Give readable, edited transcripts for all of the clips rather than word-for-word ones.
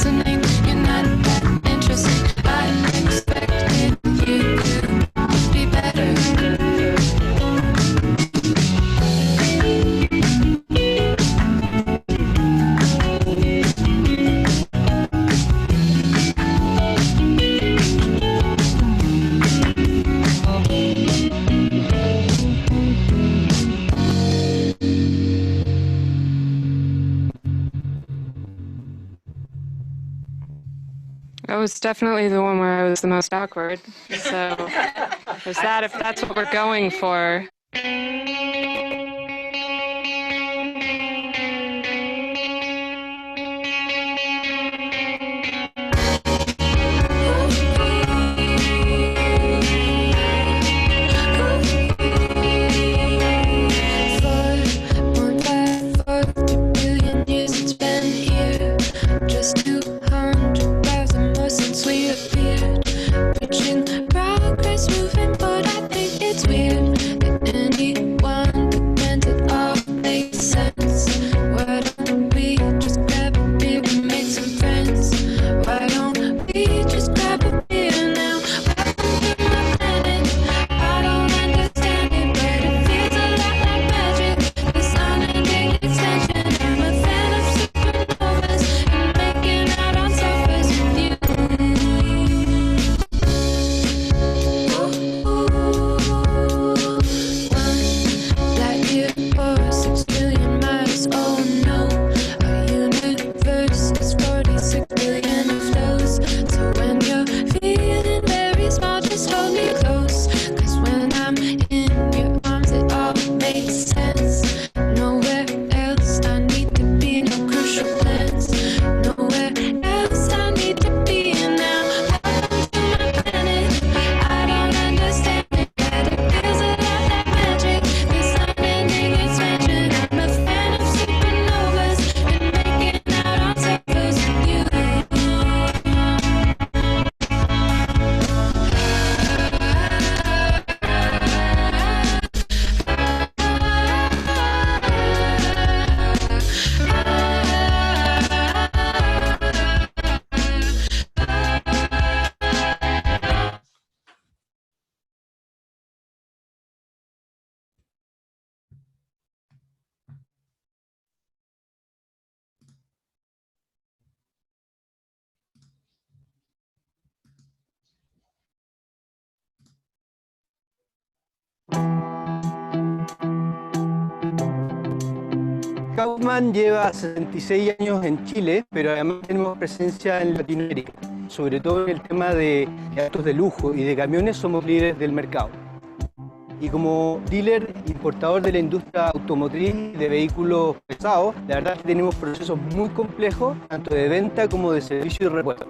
listening. You're not that interesting. I'm expecting you to be better. That was definitely the one where I was the most awkward. So there's that if that's what we're going for. Just 200,000 more since we appeared. Reaching progress, moving, but I think it's weird that anyone pretends it all makes sense. Why don't we just grab a beer and make some friends? Why don't we just grab a beer now? Welcome to my planet. I don't understand it, but it feels a lot like magic. This unending extension. I'm a fan of supernovas and making out on sofas with you. One light year or 6 billion miles. Oh no, our universe is 46 billion of those. So when you're feeling very small, just hold me close. 'Cause when I'm in your arms, it all makes sense. Nowhere else I need to be, no crucial plans. Nowhere else I need to be now. Welcome to my planet. I don't understand it, but it feels a lot like magic. This unending expansion. I'm a fan of supernovas and making out on sofas with you. Kaufman lleva 66 años en Chile, pero además tenemos presencia en Latinoamérica. Sobre todo en el tema de autos de lujo y de camiones somos líderes del mercado. Y como dealer importador de la industria automotriz y de vehículos pesados, la verdad es que tenemos procesos muy complejos, tanto de venta como de servicio y repuesto.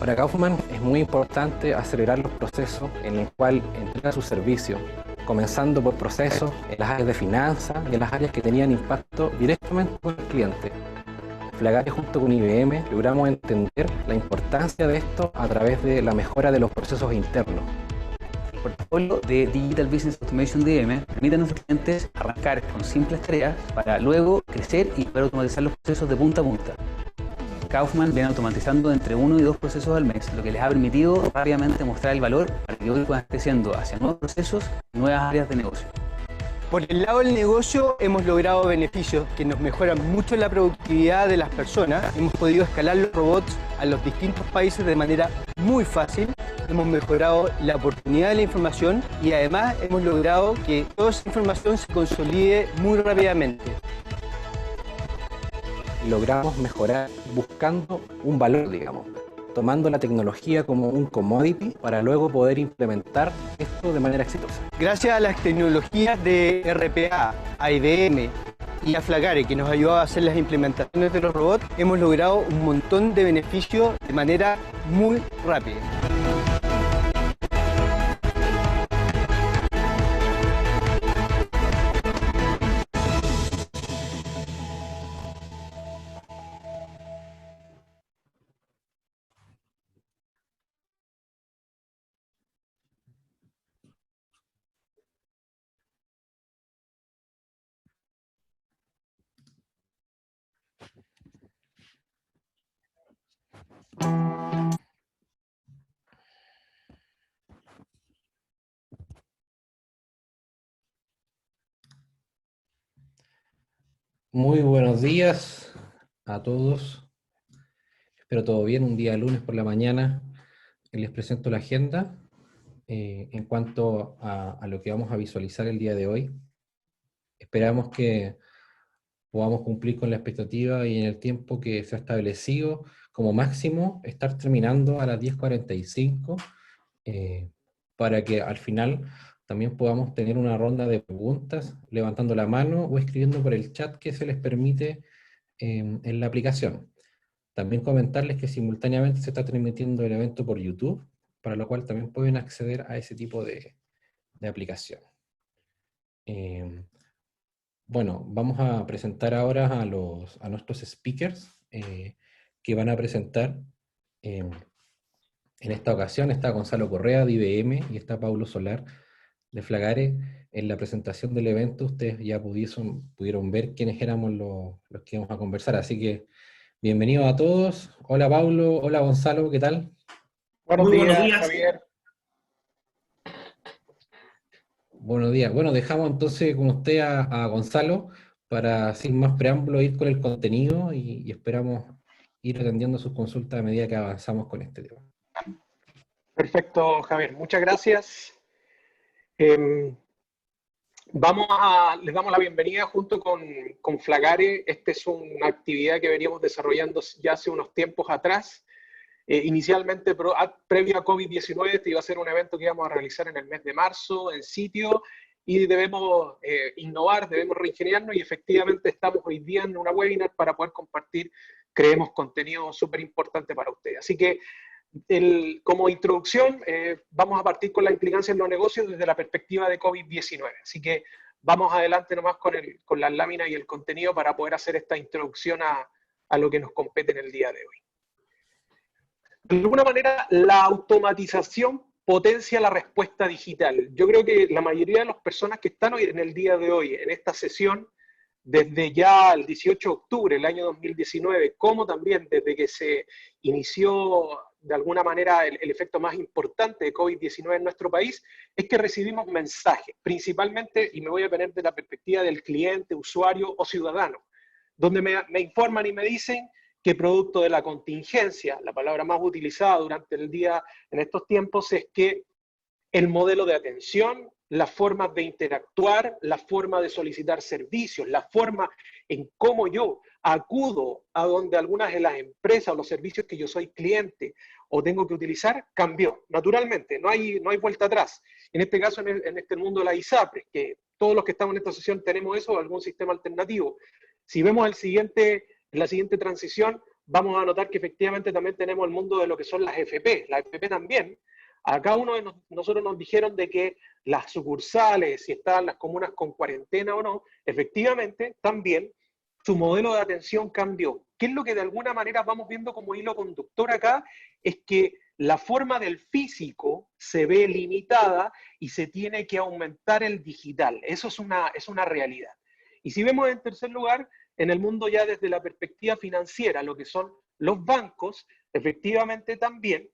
Para Kaufman es muy importante acelerar los procesos en el cual entrega su servicio, comenzando por procesos en las áreas de finanzas y en las áreas que tenían impacto directamente con el cliente. En Flagare, junto con IBM, logramos entender la importancia de esto a través de la mejora de los procesos internos. El portafolio de Digital Business Automation de IBM permite a nuestros clientes arrancar con simples tareas para luego crecer y poder automatizar los procesos de punta a punta. Kaufman viene automatizando entre 1 y 2 procesos al mes, lo que les ha permitido rápidamente mostrar el valor para que hoy puedan creciendo hacia nuevos procesos y nuevas áreas de negocio. Por el lado del negocio hemos logrado beneficios que nos mejoran mucho la productividad de las personas. Hemos podido escalar los robots a los distintos países de manera muy fácil. Hemos mejorado la oportunidad de la información y además hemos logrado que toda esa información se consolide muy rápidamente. Logramos mejorar buscando un valor, digamos, tomando la tecnología como un commodity para luego poder implementar esto de manera exitosa. Gracias a las tecnologías de RPA, a IBM y a Flagare, que nos ayudó a hacer las implementaciones de los robots, hemos logrado un montón de beneficios de manera muy rápida. Muy buenos días a todos. Espero todo bien. Un día lunes por la mañana les presento la agenda en cuanto a lo que vamos a visualizar el día de hoy. Esperamos que podamos cumplir con la expectativa y en el tiempo que se ha establecido como máximo, estar terminando a las 10:45 para que al final también podamos tener una ronda de preguntas levantando la mano o escribiendo por el chat que se les permite en la aplicación. También comentarles que simultáneamente se está transmitiendo el evento por YouTube, para lo cual también pueden acceder a ese tipo de aplicación. Bueno, vamos a presentar ahora a nuestros speakers que van a presentar. En esta ocasión está Gonzalo Correa de IBM y está Paulo Solar de Flagare. En la presentación del evento ustedes ya pudieron ver quiénes éramos los que íbamos a conversar, así que bienvenidos a todos. Hola Paulo, hola Gonzalo, ¿qué tal? Buenos días, Javier. Buenos días. Bueno, dejamos entonces con usted a Gonzalo para, sin más preámbulo, ir con el contenido y esperamos ir atendiendo sus consultas a medida que avanzamos con este tema. Perfecto, Javier. Muchas gracias. Les damos la bienvenida junto con Flagare. Esta es una actividad que veníamos desarrollando ya hace unos tiempos atrás. Inicialmente, previo a COVID-19, este iba a ser un evento que íbamos a realizar en el mes de marzo, en sitio, y debemos innovar, debemos reingeniarnos, y efectivamente estamos hoy día en una webinar para poder compartir, creemos, contenido súper importante para ustedes. Así que, como introducción, vamos a partir con la implicancia en los negocios desde la perspectiva de COVID-19. Así que vamos adelante nomás con las láminas y el contenido para poder hacer esta introducción a lo que nos compete en el día de hoy. De alguna manera, la automatización potencia la respuesta digital. Yo creo que la mayoría de las personas que están hoy en el día de hoy, en esta sesión, desde ya el 18 de octubre del año 2019, como también desde que se inició de alguna manera el efecto más importante de COVID-19 en nuestro país, es que recibimos mensajes, principalmente, y me voy a poner de la perspectiva del cliente, usuario o ciudadano, donde me informan y me dicen que producto de la contingencia, la palabra más utilizada durante el día en estos tiempos, es que el modelo de atención, las formas de interactuar, la forma de solicitar servicios, la forma en cómo yo acudo a donde algunas de las empresas o los servicios que yo soy cliente o tengo que utilizar, cambió, naturalmente, no hay vuelta atrás. En este caso, en este mundo de la ISAPRES, que todos los que estamos en esta sesión tenemos eso o algún sistema alternativo. Si vemos la siguiente transición, vamos a notar que efectivamente también tenemos el mundo de lo que son las FP. Las FP también, a cada uno de nosotros nos dijeron de que las sucursales, si estaban las comunas con cuarentena o no, efectivamente también su modelo de atención cambió. ¿Qué es lo que de alguna manera vamos viendo como hilo conductor acá? Es que la forma del físico se ve limitada y se tiene que aumentar el digital. Eso es una realidad. Y si vemos en tercer lugar, en el mundo ya desde la perspectiva financiera, lo que son los bancos, efectivamente también,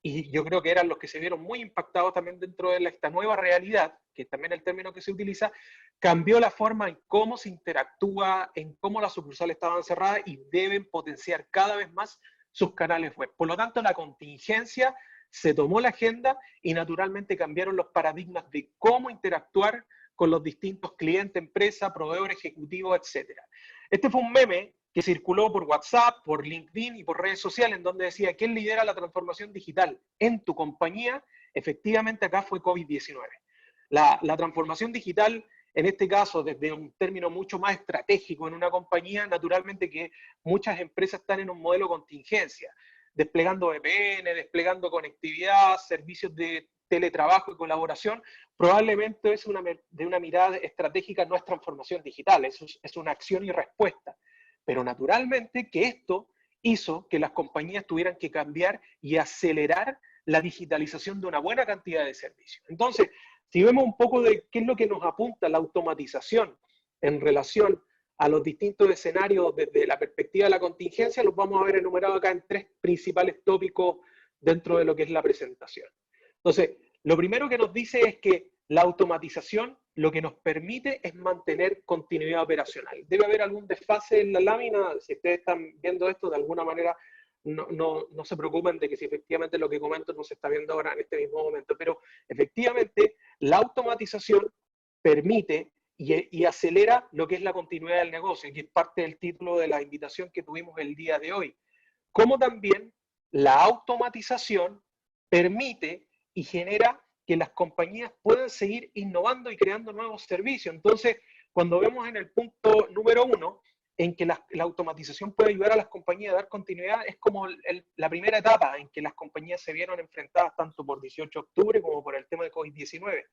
y yo creo que eran los que se vieron muy impactados también dentro de esta nueva realidad, que también el término que se utiliza, cambió la forma en cómo se interactúa, en cómo las sucursales estaban cerradas y deben potenciar cada vez más sus canales web. Por lo tanto, la contingencia se tomó la agenda y naturalmente cambiaron los paradigmas de cómo interactuar con los distintos clientes, empresas, proveedores, ejecutivos, etc. Este fue un meme que circuló por WhatsApp, por LinkedIn y por redes sociales, en donde decía, ¿quién lidera la transformación digital en tu compañía? Efectivamente, acá fue COVID-19. La transformación digital, en este caso, desde un término mucho más estratégico en una compañía, naturalmente que muchas empresas están en un modelo contingencia, desplegando VPN, desplegando conectividad, servicios de teletrabajo y colaboración. Probablemente es de una mirada estratégica, no es transformación digital, es una acción y respuesta. Pero naturalmente que esto hizo que las compañías tuvieran que cambiar y acelerar la digitalización de una buena cantidad de servicios. Entonces, si vemos un poco de qué es lo que nos apunta la automatización en relación a los distintos escenarios desde la perspectiva de la contingencia, los vamos a ver enumerados acá en 3 principales tópicos dentro de lo que es la presentación. Entonces, lo primero que nos dice es que la automatización lo que nos permite es mantener continuidad operacional. Debe haber algún desfase en la lámina. Si ustedes están viendo esto, de alguna manera no se preocupen de que si efectivamente lo que comento no se está viendo ahora en este mismo momento, pero efectivamente la automatización permite y acelera lo que es la continuidad del negocio, y que es parte del título de la invitación que tuvimos el día de hoy. Como también la automatización permite y genera que las compañías puedan seguir innovando y creando nuevos servicios. Entonces, cuando vemos en el punto número 1, en que la automatización puede ayudar a las compañías a dar continuidad, es como la primera etapa en que las compañías se vieron enfrentadas tanto por 18 de octubre como por el tema de COVID-19.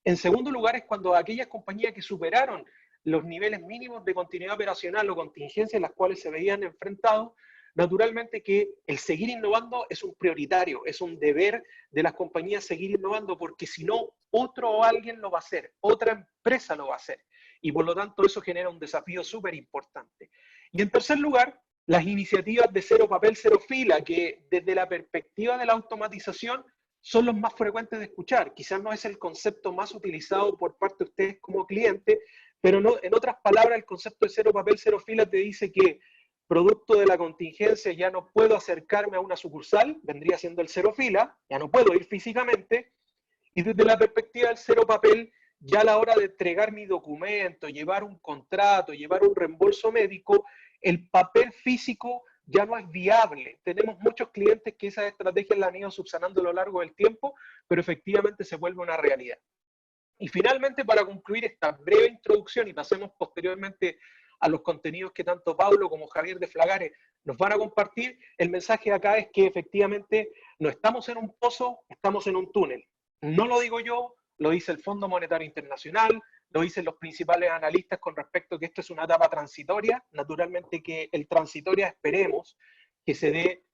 En segundo lugar, es cuando aquellas compañías que superaron los niveles mínimos de continuidad operacional o contingencia en las cuales se veían enfrentados, naturalmente que el seguir innovando es un prioritario, es un deber de las compañías seguir innovando, porque si no, otro o alguien lo va a hacer, otra empresa lo va a hacer. Y por lo tanto eso genera un desafío súper importante. Y en tercer lugar, las iniciativas de cero papel, cero fila, que desde la perspectiva de la automatización son los más frecuentes de escuchar. Quizás no es el concepto más utilizado por parte de ustedes como cliente, pero no, en otras palabras, el concepto de cero papel, cero fila te dice que producto de la contingencia ya no puedo acercarme a una sucursal, vendría siendo el cero fila, ya no puedo ir físicamente, y desde la perspectiva del cero papel, ya a la hora de entregar mi documento, llevar un contrato, llevar un reembolso médico, el papel físico ya no es viable. Tenemos muchos clientes que esas estrategias las han ido subsanando a lo largo del tiempo, pero efectivamente se vuelve una realidad. Y finalmente, para concluir esta breve introducción y pasemos posteriormente a los contenidos que tanto Pablo como Javier de Flagare nos van a compartir, el mensaje acá es que efectivamente no estamos en un pozo, estamos en un túnel. No lo digo yo, lo dice el Fondo Monetario Internacional, lo dicen los principales analistas con respecto a que esto es una etapa transitoria. Naturalmente que el transitoria esperemos que se dé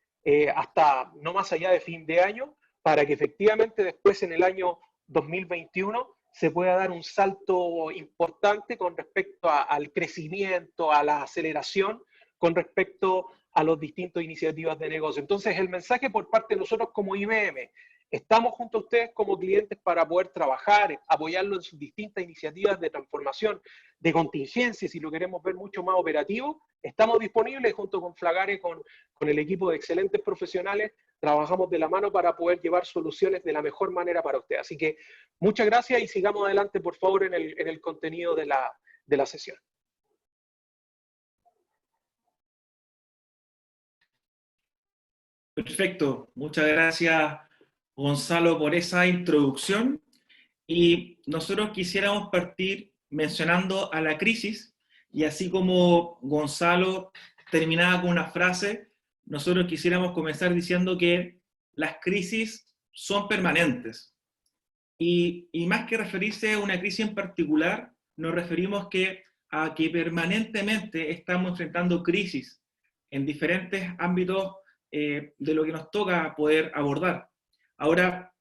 hasta no más allá de fin de año, para que efectivamente después en el año 2021 se pueda dar un salto importante con respecto al crecimiento, a la aceleración, con respecto a las distintas iniciativas de negocio. Entonces, el mensaje por parte de nosotros como IBM: estamos junto a ustedes como clientes para poder trabajar, apoyarlo en sus distintas iniciativas de transformación, de contingencia, si lo queremos ver mucho más operativo. Estamos disponibles junto con Flagare, con el equipo de excelentes profesionales. Trabajamos de la mano para poder llevar soluciones de la mejor manera para ustedes. Así que muchas gracias y sigamos adelante, por favor, en el contenido de la sesión. Perfecto, muchas gracias Gonzalo por esa introducción, y nosotros quisiéramos partir mencionando a la crisis, y así como Gonzalo terminaba con una frase, nosotros quisiéramos comenzar diciendo que las crisis son permanentes, y más que referirse a una crisis en particular, nos referimos a que permanentemente estamos enfrentando crisis en diferentes ámbitos de lo que nos toca poder abordar. Ahora,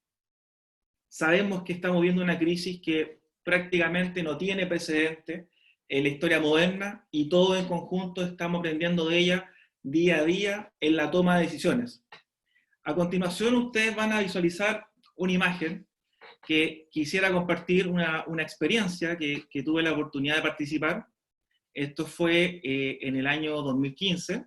sabemos que estamos viendo una crisis que prácticamente no tiene precedente en la historia moderna, y todos en conjunto estamos aprendiendo de ella día a día en la toma de decisiones. A continuación, ustedes van a visualizar una imagen que quisiera compartir, una experiencia que tuve la oportunidad de participar. Esto fue en el año 2015,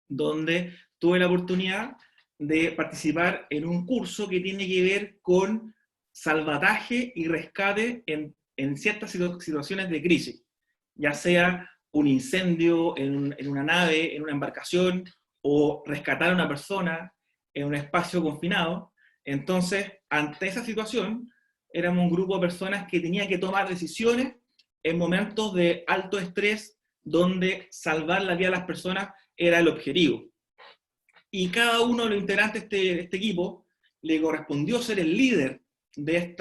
donde tuve la oportunidad de participar en un curso que tiene que ver con salvataje y rescate en ciertas situaciones de crisis, ya sea un incendio en una nave, en una embarcación, o rescatar a una persona en un espacio confinado. Entonces, ante esa situación, éramos un grupo de personas que tenían que tomar decisiones en momentos de alto estrés, donde salvar la vida de las personas era el objetivo. Y cada uno de los integrantes de este equipo le correspondió ser el líder de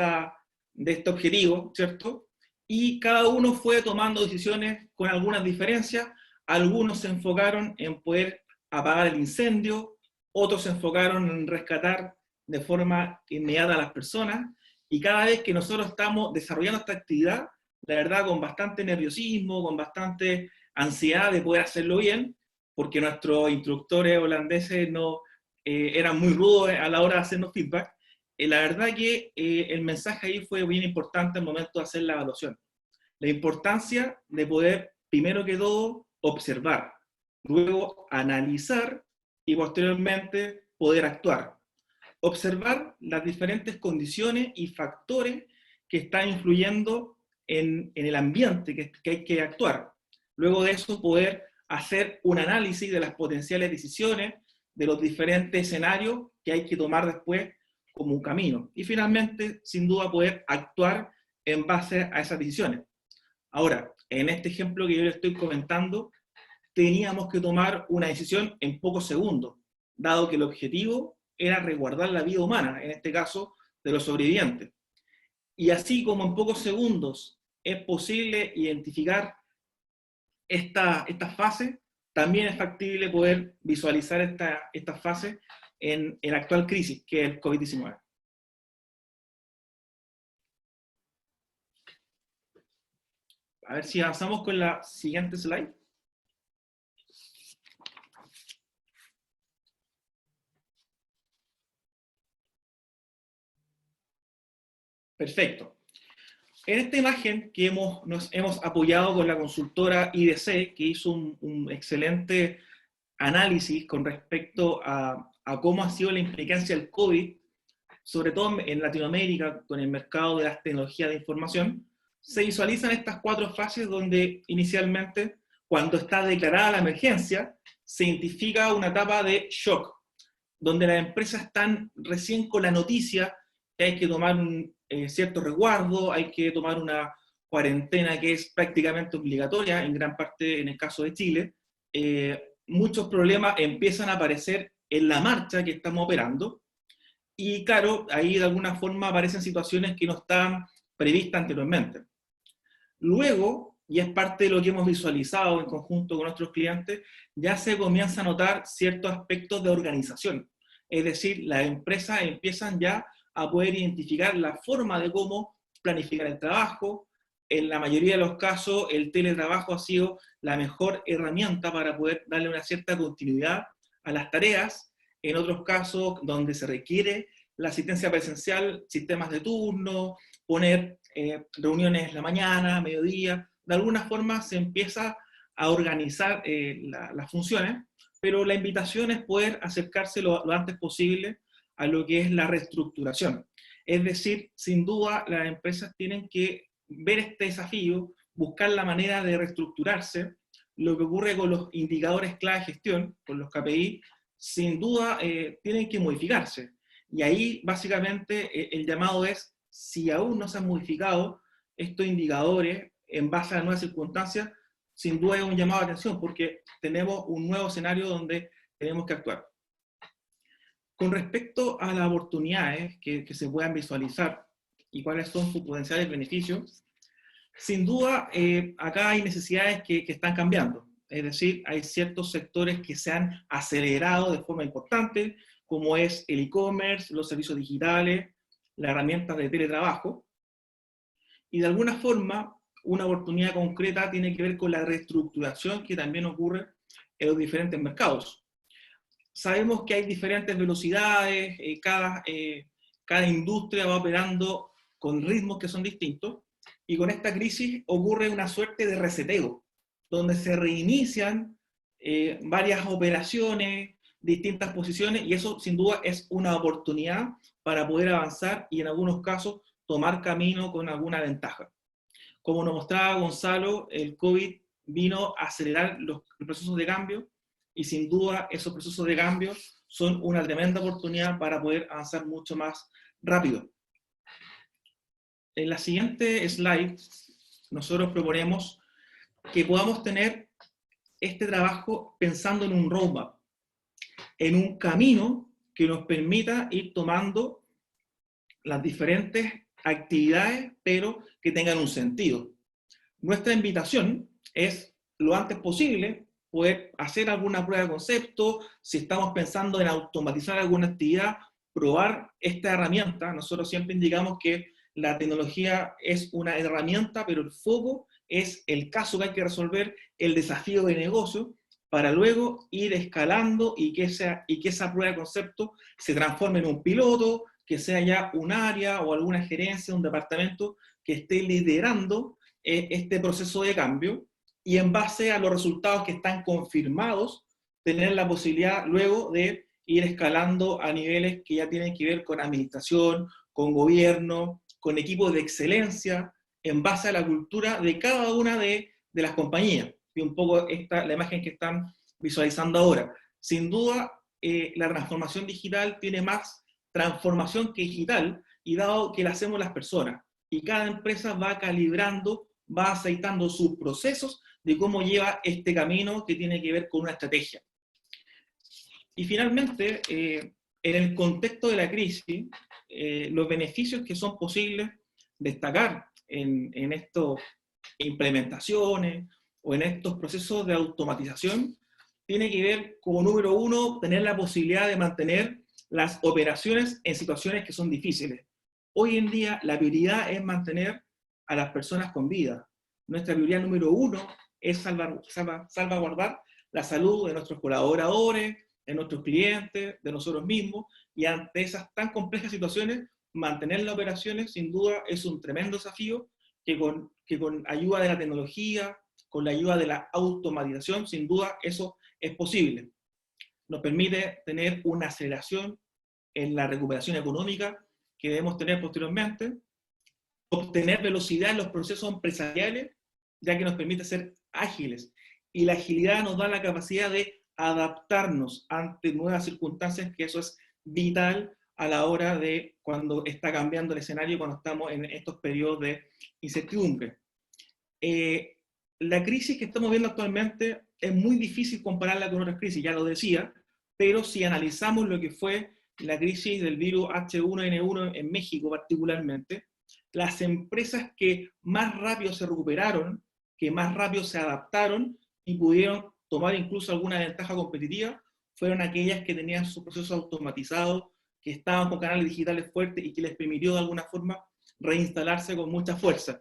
este objetivo, ¿cierto? Y cada uno fue tomando decisiones con algunas diferencias. Algunos se enfocaron en poder apagar el incendio, otros se enfocaron en rescatar de forma inmediata a las personas, y cada vez que nosotros estamos desarrollando esta actividad, la verdad, con bastante nerviosismo, con bastante ansiedad de poder hacerlo bien, porque nuestros instructores holandeses no, eran muy rudos a la hora de hacernos feedback. La verdad que el mensaje ahí fue bien importante al momento de hacer la evaluación. La importancia de poder, primero que todo, observar, luego analizar y posteriormente poder actuar. Observar las diferentes condiciones y factores que están influyendo en el ambiente que hay que actuar. Luego de eso poder hacer un análisis de las potenciales decisiones, de los diferentes escenarios que hay que tomar después como un camino. Y finalmente, sin duda, poder actuar en base a esas decisiones. Ahora, en este ejemplo que yo les estoy comentando, teníamos que tomar una decisión en pocos segundos, dado que el objetivo era resguardar la vida humana, en este caso, de los sobrevivientes. Y así como en pocos segundos es posible identificar esta fase, también es factible poder visualizar esta fase en la actual crisis, que es el COVID-19. A ver si avanzamos con la siguiente slide. Perfecto. En esta imagen que nos hemos apoyado con la consultora IDC, que hizo un excelente análisis con respecto a cómo ha sido la implicancia del COVID, sobre todo en Latinoamérica, con el mercado de las tecnologías de información, se visualizan estas 4 fases donde inicialmente, cuando está declarada la emergencia, se identifica una etapa de shock, donde las empresas están recién con la noticia que hay que tomar un cierto resguardo, hay que tomar una cuarentena que es prácticamente obligatoria, en gran parte en el caso de Chile. Muchos problemas empiezan a aparecer en la marcha que estamos operando, y claro, ahí de alguna forma aparecen situaciones que no estaban previstas anteriormente. Luego, y es parte de lo que hemos visualizado en conjunto con nuestros clientes, ya se comienza a notar ciertos aspectos de organización. Es decir, las empresas empiezan ya a poder identificar la forma de cómo planificar el trabajo. En la mayoría de los casos, el teletrabajo ha sido la mejor herramienta para poder darle una cierta continuidad a las tareas. En otros casos, donde se requiere la asistencia presencial, sistemas de turno, poner reuniones en la mañana, mediodía, de alguna forma se empieza a organizar las funciones, pero la invitación es poder acercarse lo antes posible a lo que es la reestructuración. Es decir, sin duda las empresas tienen que ver este desafío, buscar la manera de reestructurarse. Lo que ocurre con los indicadores clave de gestión, con los KPI, sin duda tienen que modificarse. Y ahí básicamente el llamado es, si aún no se han modificado estos indicadores en base a las nuevas circunstancias, sin duda es un llamado de atención, porque tenemos un nuevo escenario donde tenemos que actuar. Con respecto a las oportunidades que se puedan visualizar y cuáles son sus potenciales beneficios, sin duda acá hay necesidades que están cambiando. Es decir, hay ciertos sectores que se han acelerado de forma importante, como es el e-commerce, los servicios digitales, las herramientas de teletrabajo. Y de alguna forma, una oportunidad concreta tiene que ver con la reestructuración que también ocurre en los diferentes mercados. Sabemos que hay diferentes velocidades, cada industria va operando con ritmos que son distintos, y con esta crisis ocurre una suerte de reseteo, donde se reinician varias operaciones, distintas posiciones, y eso sin duda es una oportunidad para poder avanzar y en algunos casos tomar camino con alguna ventaja. Como nos mostraba Gonzalo, el COVID vino a acelerar los procesos de cambio, y sin duda esos procesos de cambio son una tremenda oportunidad para poder avanzar mucho más rápido. En la siguiente slide, nosotros proponemos que podamos tener este trabajo pensando en un roadmap, en un camino que nos permita ir tomando las diferentes actividades, pero que tengan un sentido. Nuestra invitación es, lo antes posible, poder hacer alguna prueba de concepto. Si estamos pensando en automatizar alguna actividad, probar esta herramienta. Nosotros siempre indicamos que la tecnología es una herramienta, pero el foco es el caso que hay que resolver, el desafío de negocio, para luego ir escalando y que esa prueba de concepto se transforme en un piloto, que sea ya un área o alguna gerencia, un departamento que esté liderando este proceso de cambio, y en base a los resultados que están confirmados, tener la posibilidad luego de ir escalando a niveles que ya tienen que ver con administración, con gobierno, con equipos de excelencia, en base a la cultura de cada una de las compañías. Y un poco la imagen que están visualizando ahora. Sin duda, la transformación digital tiene más transformación que digital, y dado que la hacemos las personas, y cada empresa va calibrando, va aceitando sus procesos de cómo lleva este camino que tiene que ver con una estrategia. Y finalmente, en el contexto de la crisis, los beneficios que son posibles destacar en estas implementaciones o en estos procesos de automatización, tiene que ver, como número uno, tener la posibilidad de mantener las operaciones en situaciones que son difíciles. Hoy en día la prioridad es mantener a las personas con vida. Nuestra prioridad número uno es salvaguardar la salud de nuestros colaboradores, de nuestros clientes, de nosotros mismos, y ante esas tan complejas situaciones, mantener las operaciones sin duda es un tremendo desafío que con ayuda de la tecnología, con la ayuda de la automatización, sin duda eso es posible. Nos permite tener una aceleración en la recuperación económica que debemos tener posteriormente, obtener velocidad en los procesos empresariales, ya que nos permite ser ágiles, y la agilidad nos da la capacidad de adaptarnos ante nuevas circunstancias, que eso es vital a la hora de cuando está cambiando el escenario, cuando estamos en estos periodos de incertidumbre. La crisis que estamos viendo actualmente es muy difícil compararla con otras crisis, ya lo decía, pero si analizamos lo que fue la crisis del virus H1N1 en México particularmente, las empresas que más rápido se recuperaron, que más rápido se adaptaron y pudieron tomar incluso alguna ventaja competitiva, fueron aquellas que tenían sus procesos automatizados, que estaban con canales digitales fuertes y que les permitió de alguna forma reinstalarse con mucha fuerza.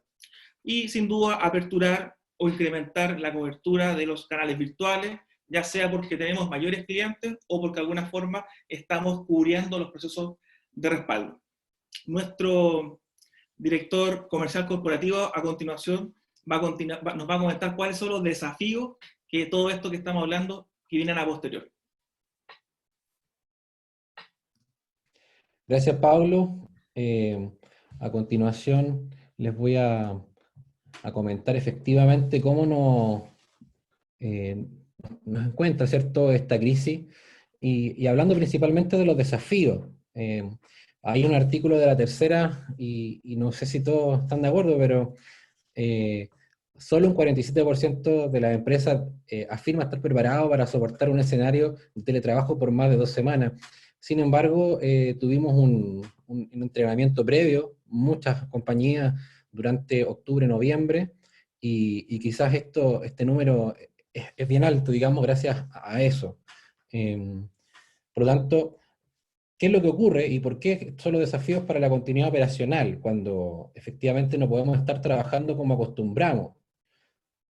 Y sin duda aperturar o incrementar la cobertura de los canales virtuales, ya sea porque tenemos mayores clientes o porque de alguna forma estamos cubriendo los procesos de respaldo. Nuestro director comercial corporativo a continuación nos va a comentar cuáles son los desafíos que todo esto que estamos hablando que vienen a posterior. Gracias, Pablo. A continuación les voy a comentar efectivamente cómo nos encuentra, ¿cierto?, esta crisis, y hablando principalmente de los desafíos. Hay un artículo de La Tercera, y no sé si todos están de acuerdo, pero solo un 47% de las empresas afirma estar preparado para soportar un escenario de teletrabajo por más de 2 semanas. Sin embargo, tuvimos un entrenamiento previo, muchas compañías durante octubre, noviembre, y quizás este número es bien alto, digamos, gracias a eso. Por lo tanto, ¿qué es lo que ocurre y por qué son los desafíos para la continuidad operacional cuando efectivamente no podemos estar trabajando como acostumbramos?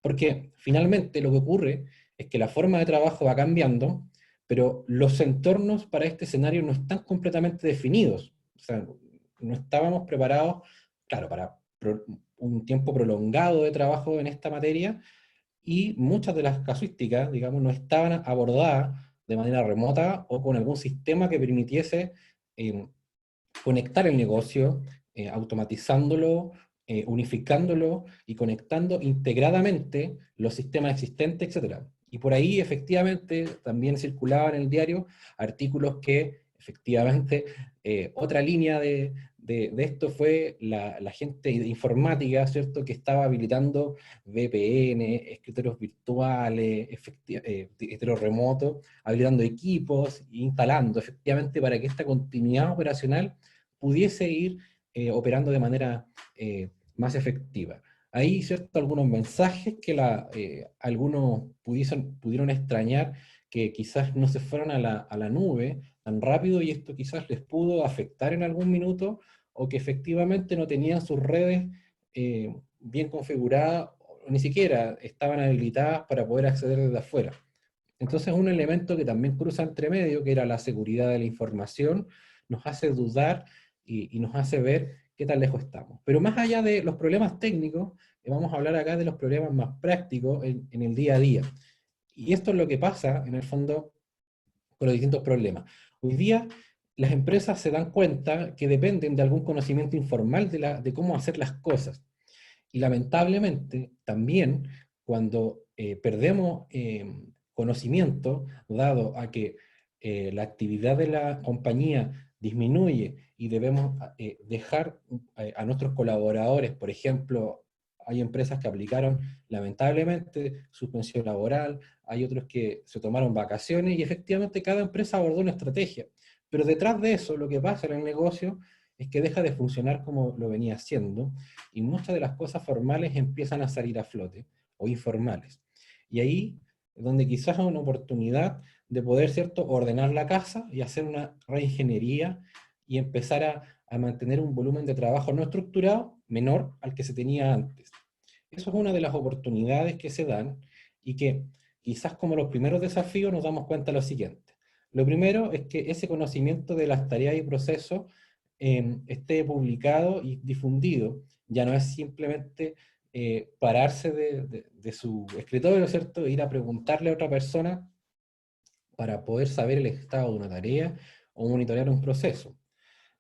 Porque finalmente lo que ocurre es que la forma de trabajo va cambiando, pero los entornos para este escenario no están completamente definidos. O sea, no estábamos preparados, claro, para un tiempo prolongado de trabajo en esta materia, y muchas de las casuísticas, digamos, no estaban abordadas de manera remota o con algún sistema que permitiese conectar el negocio, automatizándolo, unificándolo y conectando integradamente los sistemas existentes, etc. Y por ahí efectivamente también circulaban en el diario artículos que efectivamente otra línea de esto fue la gente de informática, ¿cierto?, que estaba habilitando VPN, escritorios virtuales, escritorios remotos, habilitando equipos e instalando efectivamente para que esta continuidad operacional pudiese ir operando de manera más efectiva. Ahí, ¿cierto?, algunos mensajes que algunos pudieron extrañar, que quizás no se fueron a la nube tan rápido, y esto quizás les pudo afectar en algún minuto, o que efectivamente no tenían sus redes bien configuradas, o ni siquiera estaban habilitadas para poder acceder desde afuera. Entonces un elemento que también cruza entre medio, que era la seguridad de la información, nos hace dudar y nos hace ver qué tan lejos estamos. Pero más allá de los problemas técnicos, vamos a hablar acá de los problemas más prácticos en el día a día. Y esto es lo que pasa, en el fondo, con los distintos problemas. Hoy día las empresas se dan cuenta que dependen de algún conocimiento informal de cómo hacer las cosas. Y lamentablemente también cuando perdemos conocimiento, dado a que la actividad de la compañía disminuye y debemos dejar a nuestros colaboradores, por ejemplo, hay empresas que aplicaron lamentablemente suspensión laboral, hay otros que se tomaron vacaciones y efectivamente cada empresa abordó una estrategia. Pero detrás de eso lo que pasa en el negocio es que deja de funcionar como lo venía haciendo y muchas de las cosas formales empiezan a salir a flote, o informales. Y ahí es donde quizás hay una oportunidad de poder, ¿cierto?, ordenar la casa y hacer una reingeniería y empezar a mantener un volumen de trabajo no estructurado menor al que se tenía antes. Eso es una de las oportunidades que se dan y que quizás como los primeros desafíos nos damos cuenta de lo siguiente. Lo primero es que ese conocimiento de las tareas y procesos esté publicado y difundido. Ya no es simplemente pararse de su escritorio, ¿cierto?, e ir a preguntarle a otra persona para poder saber el estado de una tarea o monitorear un proceso.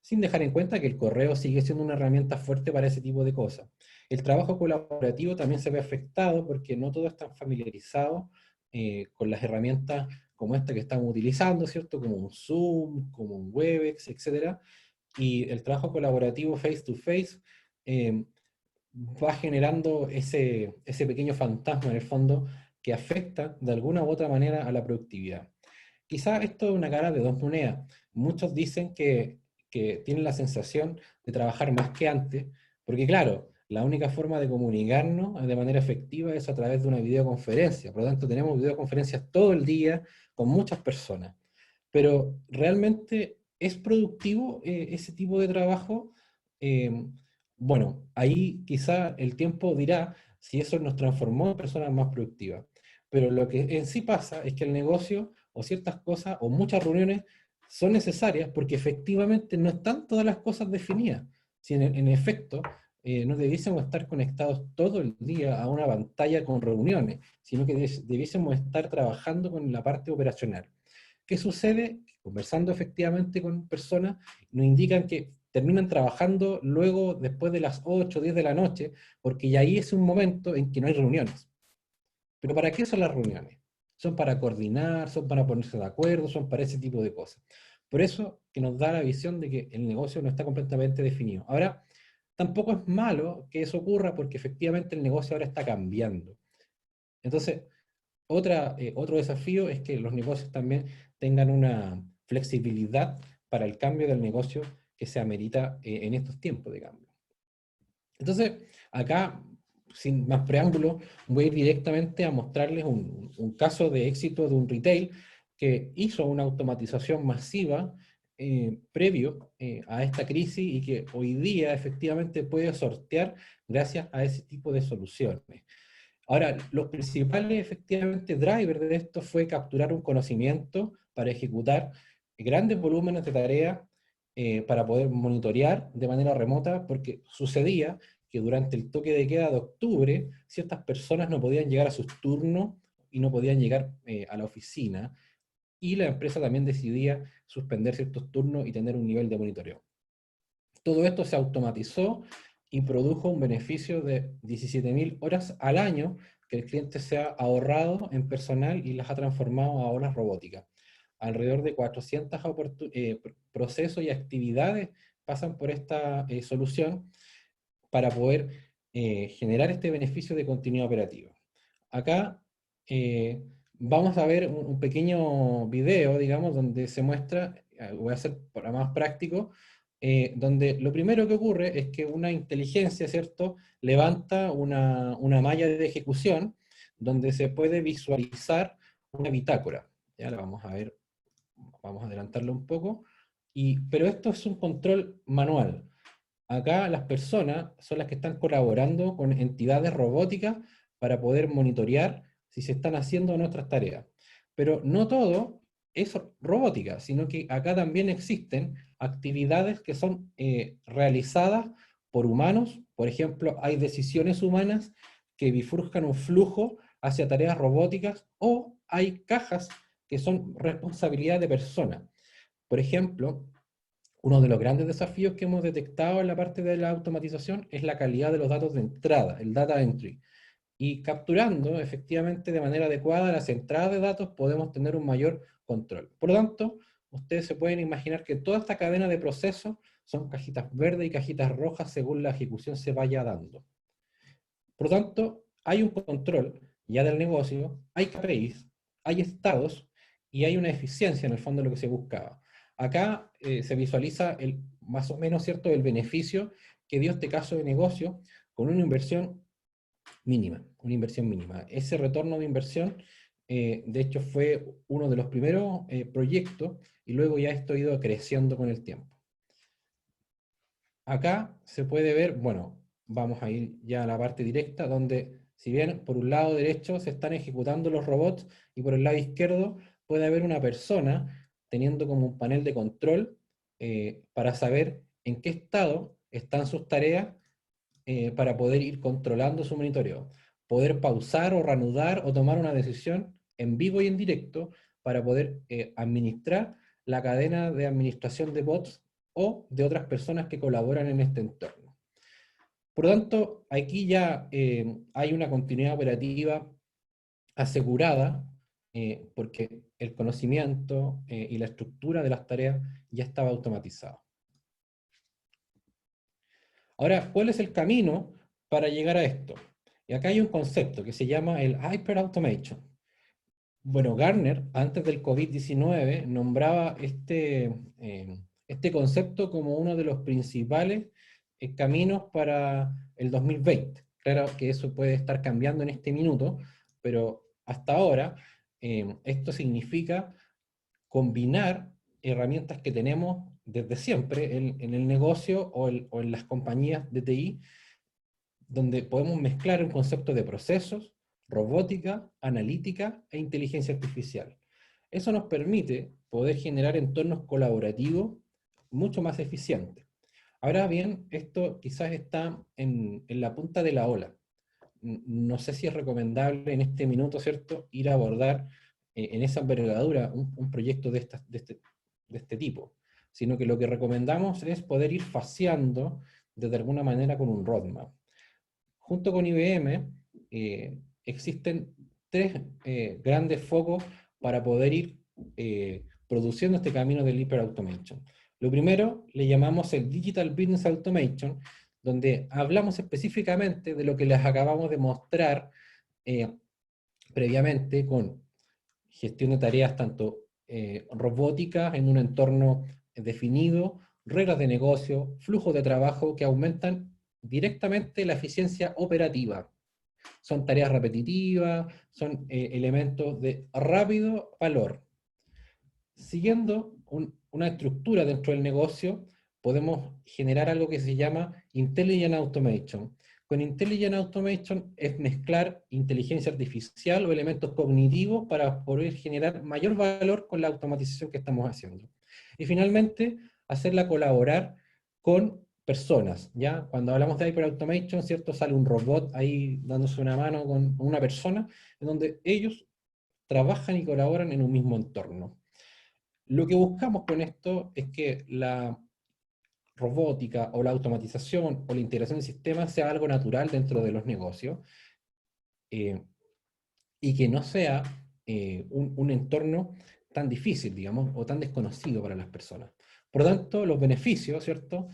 Sin dejar en cuenta que el correo sigue siendo una herramienta fuerte para ese tipo de cosas. El trabajo colaborativo también se ve afectado porque no todos están familiarizados con las herramientas como esta que estamos utilizando, ¿cierto? Como un Zoom, como un Webex, etc. Y el trabajo colaborativo face to face va generando ese pequeño fantasma en el fondo que afecta de alguna u otra manera a la productividad. Quizá esto es una cara de dos monedas. Muchos dicen que tienen la sensación de trabajar más que antes, porque claro, la única forma de comunicarnos de manera efectiva es a través de una videoconferencia. Por lo tanto, tenemos videoconferencias todo el día con muchas personas. Pero ¿realmente es productivo ese tipo de trabajo? Bueno, ahí quizá el tiempo dirá si eso nos transformó en personas más productivas. Pero lo que en sí pasa es que el negocio o ciertas cosas o muchas reuniones son necesarias porque efectivamente no están todas las cosas definidas. Si en efecto no debiésemos estar conectados todo el día a una pantalla con reuniones, sino que debiésemos estar trabajando con la parte operacional. ¿Qué sucede? Conversando efectivamente con personas, nos indican que terminan trabajando luego después de las 8 o 10 de la noche, porque ya ahí es un momento en que no hay reuniones. ¿Pero para qué son las reuniones? Son para coordinar, son para ponerse de acuerdo, son para ese tipo de cosas. Por eso que nos da la visión de que el negocio no está completamente definido. Ahora, tampoco es malo que eso ocurra porque efectivamente el negocio ahora está cambiando. Entonces, otro desafío es que los negocios también tengan una flexibilidad para el cambio del negocio que se amerita en estos tiempos de cambio. Entonces, acá, sin más preámbulo, voy a ir directamente a mostrarles un caso de éxito de un retail que hizo una automatización masiva previo a esta crisis y que hoy día efectivamente puede sortear gracias a ese tipo de soluciones. Ahora, los principales efectivamente drivers de esto fue capturar un conocimiento para ejecutar grandes volúmenes de tareas para poder monitorear de manera remota, porque sucedía que durante el toque de queda de octubre, ciertas personas no podían llegar a sus turnos y no podían llegar a la oficina, y la empresa también decidía suspender ciertos turnos y tener un nivel de monitoreo. Todo esto se automatizó y produjo un beneficio de 17.000 horas al año que el cliente se ha ahorrado en personal y las ha transformado a horas robóticas. Alrededor de 400 procesos y actividades pasan por esta solución para poder generar este beneficio de continuidad operativa. Acá vamos a ver un pequeño video, digamos, donde se muestra, voy a hacer para más práctico, donde lo primero que ocurre es que una inteligencia, ¿cierto?, levanta una malla de ejecución donde se puede visualizar una bitácora. Ya la vamos a ver, vamos a adelantarlo un poco, pero esto es un control manual. Acá las personas son las que están colaborando con entidades robóticas para poder monitorear si se están haciendo nuestras tareas. Pero no todo es robótica, sino que acá también existen actividades que son realizadas por humanos. Por ejemplo, hay decisiones humanas que bifurcan un flujo hacia tareas robóticas, o hay cajas que son responsabilidad de personas. Por ejemplo, uno de los grandes desafíos que hemos detectado en la parte de la automatización es la calidad de los datos de entrada, el data entry. Y capturando efectivamente de manera adecuada las entradas de datos podemos tener un mayor control. Por lo tanto, ustedes se pueden imaginar que toda esta cadena de procesos son cajitas verdes y cajitas rojas según la ejecución se vaya dando. Por lo tanto, hay un control ya del negocio, hay KPIs, hay estados y hay una eficiencia en el fondo de lo que se buscaba. Acá se visualiza más o menos, ¿cierto?, el beneficio que dio este caso de negocio con una inversión mínima, Ese retorno de inversión, de hecho, fue uno de los primeros proyectos, y luego ya esto ha ido creciendo con el tiempo. Acá se puede ver, bueno, vamos a ir ya a la parte directa, donde si bien por un lado derecho se están ejecutando los robots, y por el lado izquierdo puede haber una persona teniendo como un panel de control para saber en qué estado están sus tareas, para poder ir controlando su monitoreo, poder pausar o reanudar o tomar una decisión en vivo y en directo para poder administrar la cadena de administración de bots o de otras personas que colaboran en este entorno. Por lo tanto, aquí ya hay una continuidad operativa asegurada, porque el conocimiento y la estructura de las tareas ya estaba automatizado. Ahora, ¿cuál es el camino para llegar a esto? Y acá hay un concepto que se llama el Hyperautomation. Bueno, Gartner, antes del COVID-19, nombraba este concepto como uno de los principales caminos para el 2020. Claro que eso puede estar cambiando en este minuto, pero hasta ahora esto significa combinar herramientas que tenemos desde siempre en el negocio o en las compañías de TI, donde podemos mezclar un concepto de procesos, robótica, analítica e inteligencia artificial. Eso nos permite poder generar entornos colaborativos mucho más eficientes. Ahora bien, esto quizás está en la punta de la ola. No sé si es recomendable en este minuto, ¿cierto?, ir a abordar en esa envergadura un proyecto de este tipo, sino que lo que recomendamos es poder ir faseando de alguna manera con un roadmap. Junto con IBM existen tres grandes focos para poder ir produciendo este camino del Hyperautomation. Lo primero le llamamos el Digital Business Automation, donde hablamos específicamente de lo que les acabamos de mostrar previamente, con gestión de tareas tanto robóticas en un entorno definido, reglas de negocio, flujos de trabajo que aumentan directamente la eficiencia operativa. Son tareas repetitivas, son elementos de rápido valor. Siguiendo una estructura dentro del negocio, podemos generar algo que se llama Intelligent Automation. Con Intelligent Automation es mezclar inteligencia artificial o elementos cognitivos para poder generar mayor valor con la automatización que estamos haciendo. Y finalmente, hacerla colaborar con personas, ¿ya? Cuando hablamos de Hyperautomation, ¿cierto?, sale un robot ahí dándose una mano con una persona, en donde ellos trabajan y colaboran en un mismo entorno. Lo que buscamos con esto es que la robótica o la automatización o la integración de sistemas sea algo natural dentro de los negocios, y que no sea un entorno tan difícil, digamos, o tan desconocido para las personas. Por lo tanto, los beneficios, ¿cierto?,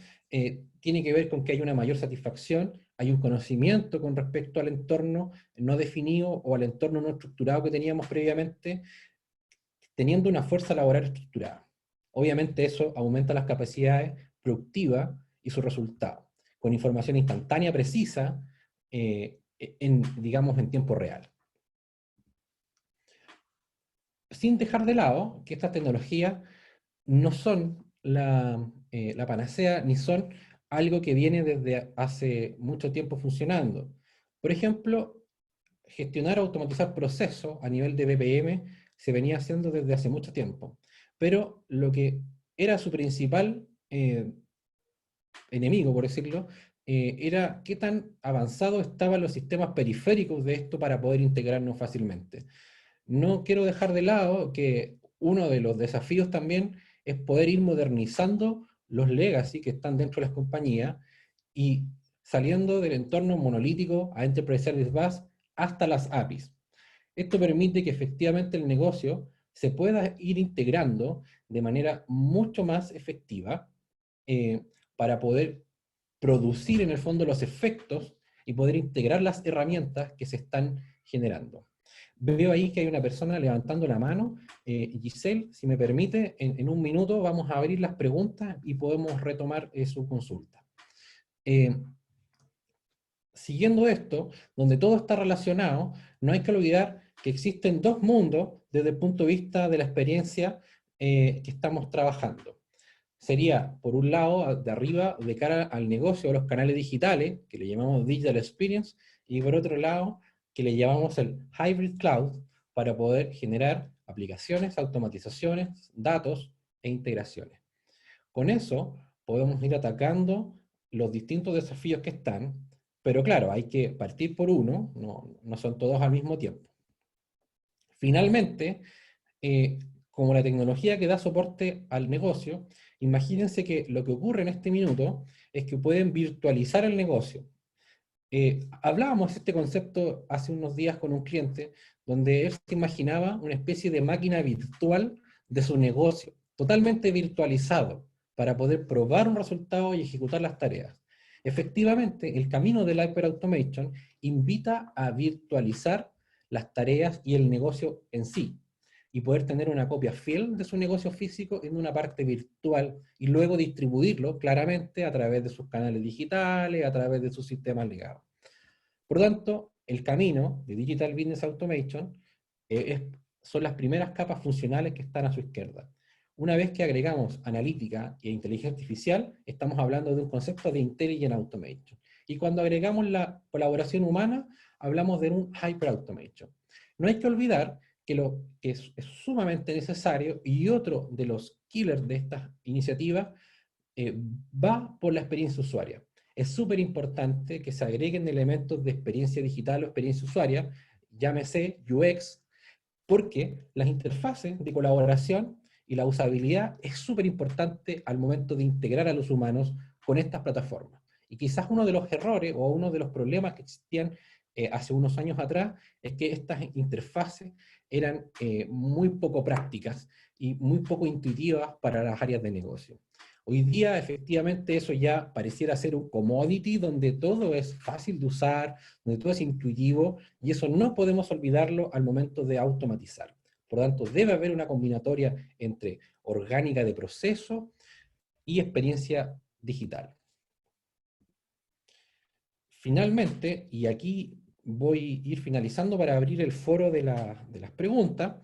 tienen que ver con que hay una mayor satisfacción, hay un conocimiento con respecto al entorno no definido o al entorno no estructurado que teníamos previamente, teniendo una fuerza laboral estructurada. Obviamente eso aumenta las capacidades productivas y sus resultados, con información instantánea, precisa, digamos, en tiempo real. Sin dejar de lado que estas tecnologías no son la panacea, ni son algo que viene desde hace mucho tiempo funcionando. Por ejemplo, gestionar o automatizar procesos a nivel de BPM se venía haciendo desde hace mucho tiempo, pero lo que era su principal enemigo, por decirlo, era qué tan avanzados estaban los sistemas periféricos de esto para poder integrarnos fácilmente. No quiero dejar de lado que uno de los desafíos también es poder ir modernizando los legacy que están dentro de las compañías y saliendo del entorno monolítico a Enterprise Service Bus hasta las APIs. Esto permite que efectivamente el negocio se pueda ir integrando de manera mucho más efectiva para poder producir en el fondo los efectos y poder integrar las herramientas que se están generando. Veo ahí que hay una persona levantando la mano. Giselle, si me permite, en un minuto vamos a abrir las preguntas y podemos retomar su consulta. Siguiendo esto, donde todo está relacionado, no hay que olvidar que existen dos mundos desde el punto de vista de la experiencia que estamos trabajando. Sería, por un lado, de arriba, de cara al negocio, a los canales digitales, que le llamamos Digital Experience, y por otro lado, que le llamamos el Hybrid Cloud, para poder generar aplicaciones, automatizaciones, datos e integraciones. Con eso, podemos ir atacando los distintos desafíos que están, pero claro, hay que partir por uno, no son todos al mismo tiempo. Finalmente, como la tecnología que da soporte al negocio, imagínense que lo que ocurre en este minuto es que pueden virtualizar el negocio. Hablábamos de este concepto hace unos días con un cliente, donde él se imaginaba una especie de máquina virtual de su negocio, totalmente virtualizado, para poder probar un resultado y ejecutar las tareas. Efectivamente, el camino del Hyperautomation invita a virtualizar las tareas y el negocio en sí, y poder tener una copia fiel de su negocio físico en una parte virtual, y luego distribuirlo claramente a través de sus canales digitales, a través de sus sistemas ligados. Por lo tanto, el camino de Digital Business Automation son las primeras capas funcionales que están a su izquierda. Una vez que agregamos analítica e inteligencia artificial, estamos hablando de un concepto de Intelligent Automation. Y cuando agregamos la colaboración humana, hablamos de un Hyper Automation. No hay que olvidar que lo que es sumamente necesario, y otro de los killers de esta iniciativa, va por la experiencia usuaria. Es súper importante que se agreguen elementos de experiencia digital o experiencia usuaria, llámese UX, porque las interfaces de colaboración y la usabilidad es súper importante al momento de integrar a los humanos con estas plataformas. Y quizás uno de los errores o uno de los problemas que existían hace unos años atrás es que estas interfaces eran muy poco prácticas y muy poco intuitivas para las áreas de negocio. Hoy día, efectivamente, eso ya pareciera ser un commodity donde todo es fácil de usar, donde todo es intuitivo, y eso no podemos olvidarlo al momento de automatizar. Por lo tanto, debe haber una combinatoria entre orgánica de proceso y experiencia digital. Finalmente, y aquí voy a ir finalizando para abrir el foro de las preguntas,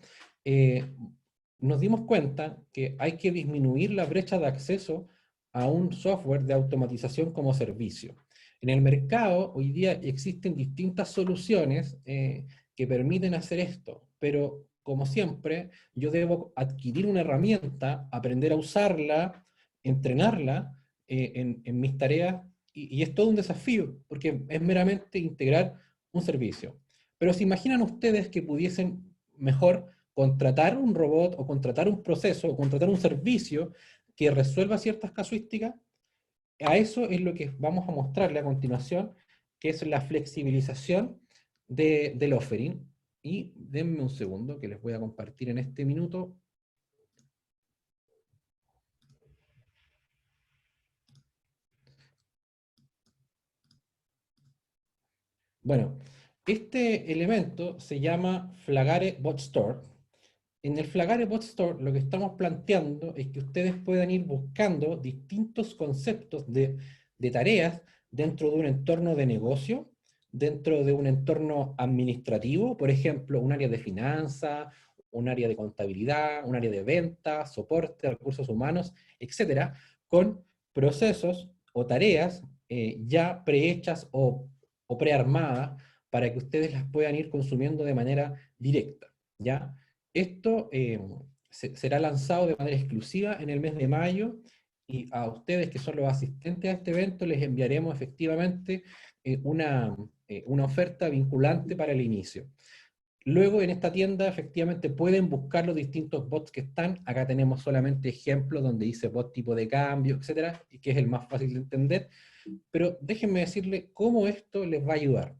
nos dimos cuenta que hay que disminuir la brecha de acceso a un software de automatización como servicio. En el mercado hoy día existen distintas soluciones que permiten hacer esto, pero como siempre, yo debo adquirir una herramienta, aprender a usarla, entrenarla en mis tareas, y es todo un desafío, porque es meramente integrar un servicio. Pero ¿se imaginan ustedes que pudiesen mejor contratar un robot, o contratar un proceso, o contratar un servicio que resuelva ciertas casuísticas? A eso es lo que vamos a mostrarle a continuación, que es la flexibilización del offering. Y denme un segundo que les voy a compartir en este minuto. Bueno, este elemento se llama Flagare Bot Store. En el Flagare Bot Store lo que estamos planteando es que ustedes puedan ir buscando distintos conceptos de tareas dentro de un entorno de negocio, dentro de un entorno administrativo, por ejemplo, un área de finanzas, un área de contabilidad, un área de ventas, soporte, recursos humanos, etcétera, con procesos o tareas ya prehechas o prearmadas para que ustedes las puedan ir consumiendo de manera directa, ¿ya? Esto será lanzado de manera exclusiva en el mes de mayo, y a ustedes que son los asistentes a este evento les enviaremos efectivamente una oferta vinculante para el inicio. Luego en esta tienda efectivamente pueden buscar los distintos bots que están. Acá tenemos solamente ejemplos donde dice bot tipo de cambio, etcétera, y que es el más fácil de entender. Pero déjenme decirles cómo esto les va a ayudar.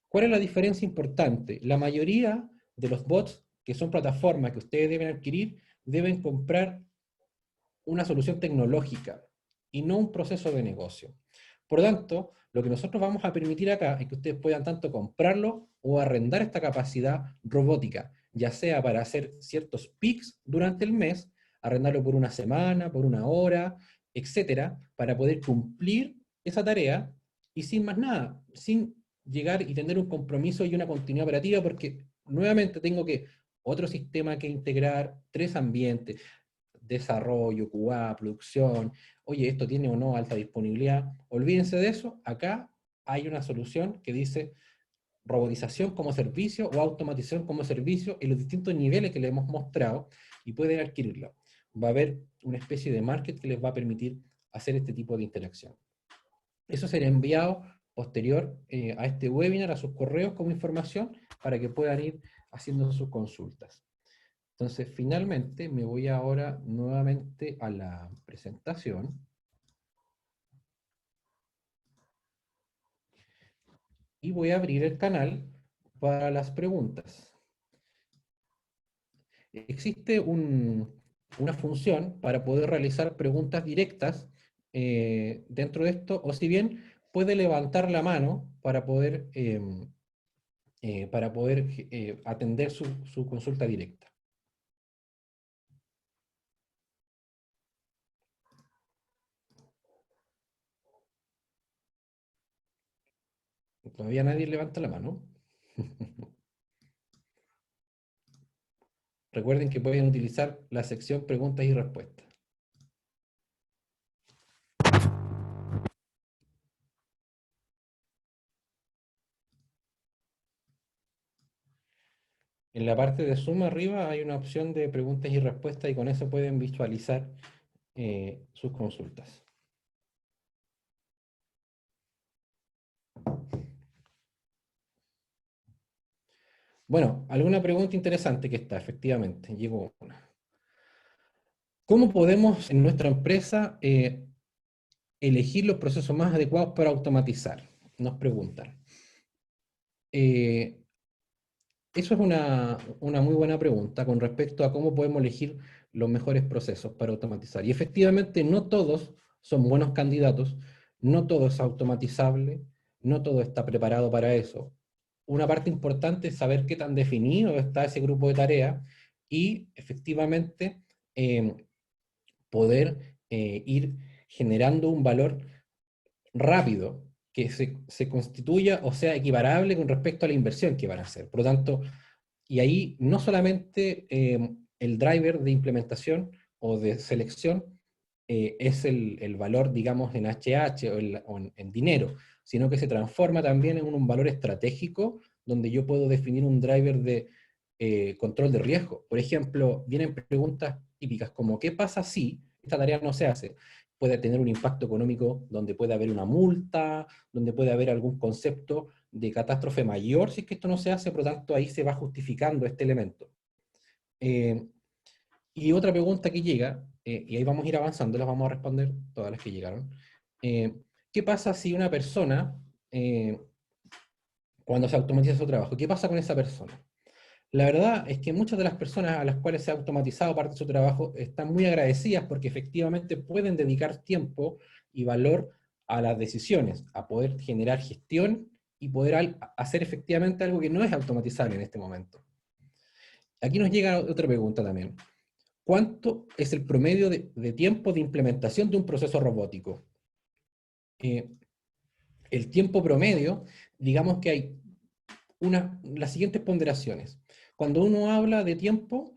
¿Cuál es la diferencia importante? La mayoría de los bots, que son plataformas que ustedes deben adquirir, deben comprar una solución tecnológica y no un proceso de negocio. Por lo tanto, lo que nosotros vamos a permitir acá es que ustedes puedan tanto comprarlo o arrendar esta capacidad robótica, ya sea para hacer ciertos pics durante el mes, arrendarlo por una semana, por una hora, etcétera, para poder cumplir esa tarea y sin más nada, sin llegar y tener un compromiso y una continuidad operativa, porque nuevamente tengo otro sistema que integrar, 3 ambientes, desarrollo, QA, producción, oye, esto tiene o no alta disponibilidad. Olvídense de eso, acá hay una solución que dice robotización como servicio o automatización como servicio en los distintos niveles que le hemos mostrado, y pueden adquirirla. Va a haber una especie de market que les va a permitir hacer este tipo de interacción. Eso será enviado posterior a este webinar, a sus correos como información, para que puedan ir haciendo sus consultas. Entonces, finalmente, me voy ahora nuevamente a la presentación. Y voy a abrir el canal para las preguntas. Existe una función para poder realizar preguntas directas dentro de esto, o si bien puede levantar la mano para poder atender su consulta directa. Todavía nadie levanta la mano. Recuerden que pueden utilizar la sección preguntas y respuestas. En la parte de Zoom arriba hay una opción de preguntas y respuestas, y con eso pueden visualizar sus consultas. Bueno, alguna pregunta interesante que está, efectivamente, llegó una. ¿Cómo podemos en nuestra empresa elegir los procesos más adecuados para automatizar? Nos preguntan. Eso es una muy buena pregunta con respecto a cómo podemos elegir los mejores procesos para automatizar. Y efectivamente no todos son buenos candidatos, no todo es automatizable, no todo está preparado para eso. Una parte importante es saber qué tan definido está ese grupo de tareas y efectivamente poder ir generando un valor rápido que se constituya o sea equiparable con respecto a la inversión que van a hacer. Por lo tanto, y ahí no solamente el driver de implementación o de selección es el valor, digamos, en HH o en dinero, sino que se transforma también en un valor estratégico donde yo puedo definir un driver de control de riesgo. Por ejemplo, vienen preguntas típicas como ¿qué pasa si esta tarea no se hace? Puede tener un impacto económico donde puede haber una multa, donde puede haber algún concepto de catástrofe mayor si es que esto no se hace, por lo tanto ahí se va justificando este elemento. Y otra pregunta que llega, y ahí vamos a ir avanzando, las vamos a responder todas las que llegaron. ¿Qué pasa si una persona, cuando se automatiza su trabajo, qué pasa con esa persona? La verdad es que muchas de las personas a las cuales se ha automatizado parte de su trabajo están muy agradecidas porque efectivamente pueden dedicar tiempo y valor a las decisiones, a poder generar gestión y poder hacer efectivamente algo que no es automatizable en este momento. Aquí nos llega otra pregunta también. ¿Cuánto es el promedio de tiempo de implementación de un proceso robótico? El tiempo promedio, digamos que hay las siguientes ponderaciones. Cuando uno habla de tiempo,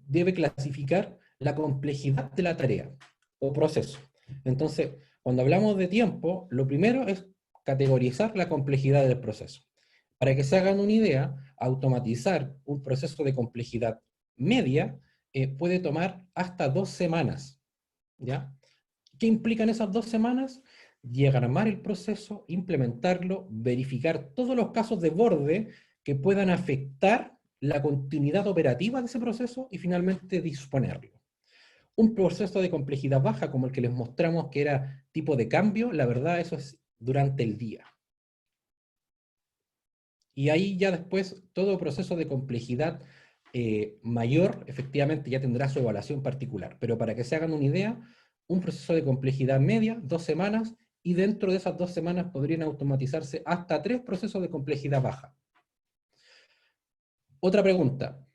debe clasificar la complejidad de la tarea o proceso. Entonces, Cuando hablamos de tiempo, lo primero es categorizar la complejidad del proceso. Para que se hagan una idea, automatizar un proceso de complejidad media puede tomar hasta 2 semanas, ¿ya? ¿Qué implican esas 2 semanas? Diagramar el proceso, implementarlo, verificar todos los casos de borde que puedan afectar la continuidad operativa de ese proceso y finalmente disponerlo. Un proceso de complejidad baja como el que les mostramos que era tipo de cambio, la verdad eso es durante el día. Y ahí ya después todo proceso de complejidad mayor efectivamente ya tendrá su evaluación particular. Pero para que se hagan una idea, un proceso de complejidad media, 2 semanas, y dentro de esas 2 semanas podrían automatizarse hasta 3 procesos de complejidad baja. Otra pregunta.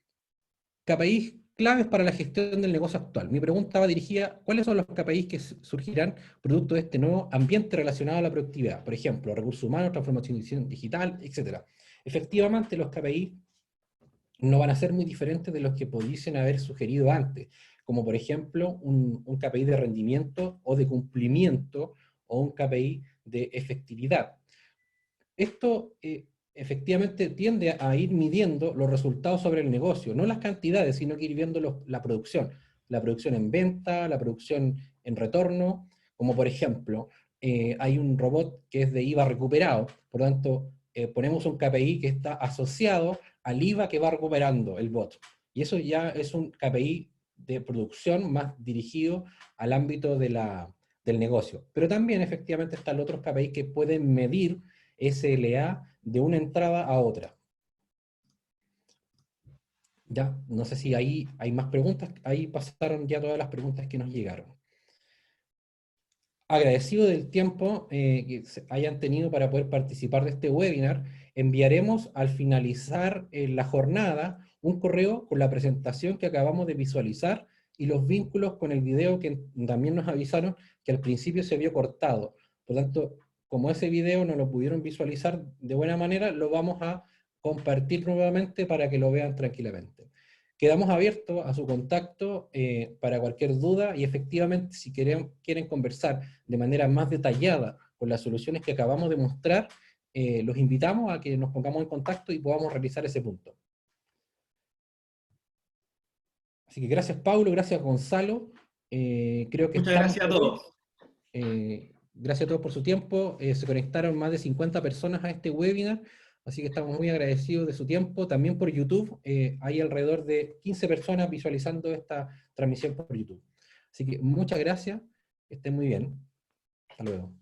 KPIs claves para la gestión del negocio actual. Mi pregunta va dirigida, ¿cuáles son los KPIs que surgirán producto de este nuevo ambiente relacionado a la productividad? Por ejemplo, recursos humanos, transformación digital, etc. Efectivamente, los KPIs no van a ser muy diferentes de los que pudiesen haber sugerido antes, como por ejemplo un KPI de rendimiento o de cumplimiento o un KPI de efectividad. Esto efectivamente tiende a ir midiendo los resultados sobre el negocio, no las cantidades, sino que ir viendo la producción en venta, la producción en retorno, como por ejemplo, hay un robot que es de IVA recuperado, por lo tanto, ponemos un KPI que está asociado al IVA que va recuperando el bot, y eso ya es un KPI de producción más dirigido al ámbito del negocio. Pero también efectivamente están los otros KPI que pueden medir SLA de una entrada a otra. Ya, no sé si ahí hay más preguntas, ahí pasaron ya todas las preguntas que nos llegaron. Agradecido del tiempo que hayan tenido para poder participar de este webinar, enviaremos al finalizar la jornada un correo con la presentación que acabamos de visualizar y los vínculos con el video que también nos avisaron que al principio se vio cortado. Por lo tanto, como ese video no lo pudieron visualizar de buena manera, lo vamos a compartir nuevamente para que lo vean tranquilamente. Quedamos abiertos a su contacto para cualquier duda y efectivamente si quieren conversar de manera más detallada con las soluciones que acabamos de mostrar, los invitamos a que nos pongamos en contacto y podamos realizar ese punto. Así que gracias Paulo, gracias Gonzalo. Creo que Muchas gracias a todos. Gracias a todos por su tiempo. Se conectaron más de 50 personas a este webinar, así que estamos muy agradecidos de su tiempo. También por YouTube, hay alrededor de 15 personas visualizando esta transmisión por YouTube. Así que muchas gracias, que estén muy bien. Hasta luego.